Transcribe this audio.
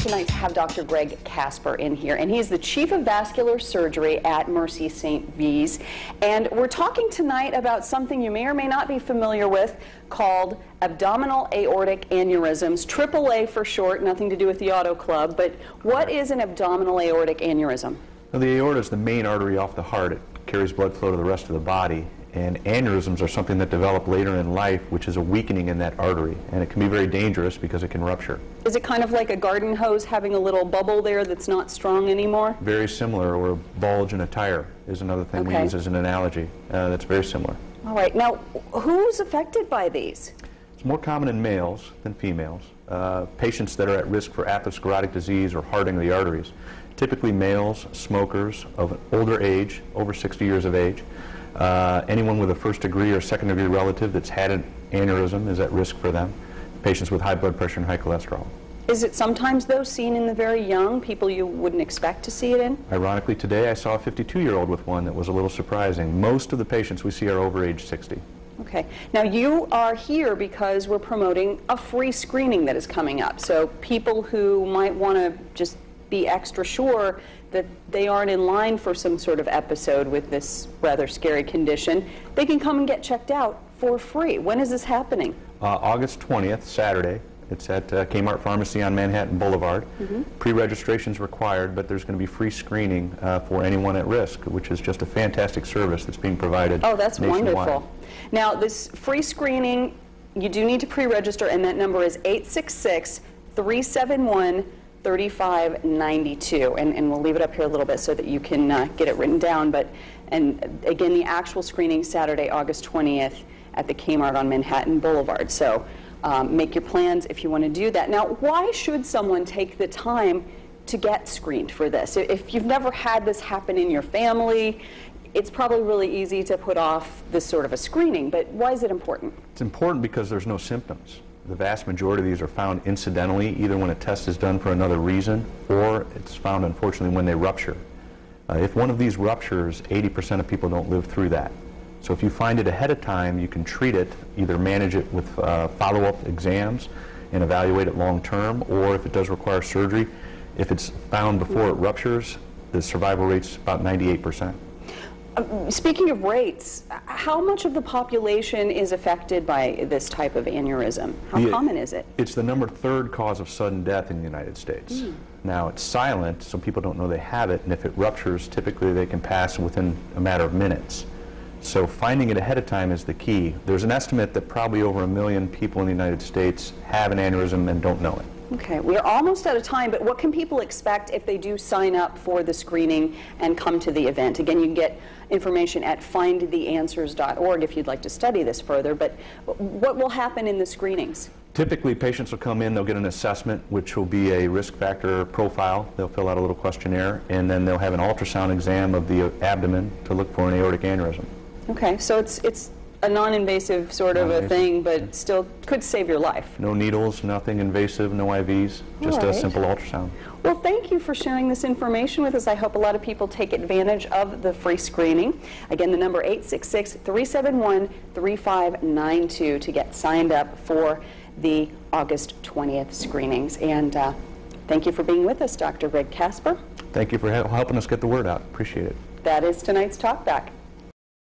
tonight to have Dr. Greg Kasper in here, and he's the Chief of Vascular Surgery at Mercy St. V's. And we're talking tonight about something you may or may not be familiar with called abdominal aortic aneurysms, AAA for short, nothing to do with the Auto Club. But what is an abdominal aortic aneurysm? Well, the aorta is the main artery off the heart. It carries blood flow to the rest of the body. And aneurysms are something that develop later in life, which is a weakening in that artery. And it can be very dangerous because it can rupture. Is it kind of like a garden hose having a little bubble there that's not strong anymore? Very similar, or a bulge in a tire is another thing we use as an analogy. That's very similar. All right. Now, who's affected by these? It's more common in males than females. Patients that are at risk for atherosclerotic disease or hardening of the arteries. Typically males, smokers of an older age, over 60 years of age. Anyone with a first degree or second degree relative that's had an aneurysm is at risk for them. Patients with high blood pressure and high cholesterol. Is it sometimes, though, seen in the very young, people you wouldn't expect to see it in? Ironically, today I saw a 52-year-old with one that was a little surprising. Most of the patients we see are over age 60. Okay. Now, you are here because we're promoting a free screening that is coming up. So people who might want to just be extra sure that they aren't in line for some sort of episode with this rather scary condition, they can come and get checked out for free. When is this happening? August 20th, Saturday. It's at Kmart Pharmacy on Manhattan Boulevard. Pre-registration is required, but there's going to be free screening for anyone at risk, which is just a fantastic service that's being provided nationwide. Oh, that's wonderful. Now, this free screening, you do need to pre-register, and that number is 866-371-3592, and we'll leave it up here a little bit so that you can get it written down. But, and again, the actual screening Saturday, August 20th at the Kmart on Manhattan Boulevard. So make your plans if you want to do that. Now, why should someone take the time to get screened for this? If you've never had this happen in your family, it's probably really easy to put off this sort of a screening, but why is it important? It's important because there's no symptoms. The vast majority of these are found incidentally, either when a test is done for another reason, or it's found, unfortunately, when they rupture. If one of these ruptures, 80% of people don't live through that. So if you find it ahead of time, you can treat it, either manage it with follow-up exams and evaluate it long-term, or if it does require surgery, if it's found before it ruptures, the survival rate's about 98%. Speaking of rates, how much of the population is affected by this type of aneurysm? How common is it? It's the third cause of sudden death in the United States. Now, it's silent, so people don't know they have it, and if it ruptures, typically they can pass within a matter of minutes. So finding it ahead of time is the key. There's an estimate that probably over 1 million people in the United States have an aneurysm and don't know it. Okay, we're almost out of time, but what can people expect if they do sign up for the screening and come to the event? Again, you can get information at findtheanswers.org if you'd like to study this further, but what will happen in the screenings? Typically, patients will come in, they'll get an assessment, which will be a risk factor profile. They'll fill out a little questionnaire, and then they'll have an ultrasound exam of the abdomen to look for an aortic aneurysm. Okay, so it's a non-invasive sort of a thing, but still could save your life. No needles, nothing invasive, no IVs, just a simple ultrasound. Well, thank you for sharing this information with us. I hope a lot of people take advantage of the free screening. Again, the number 866-371-3592 to get signed up for the August 20th screenings. And thank you for being with us, Dr. Greg Kasper. Thank you for helping us get the word out. Appreciate it. That is tonight's Talkback.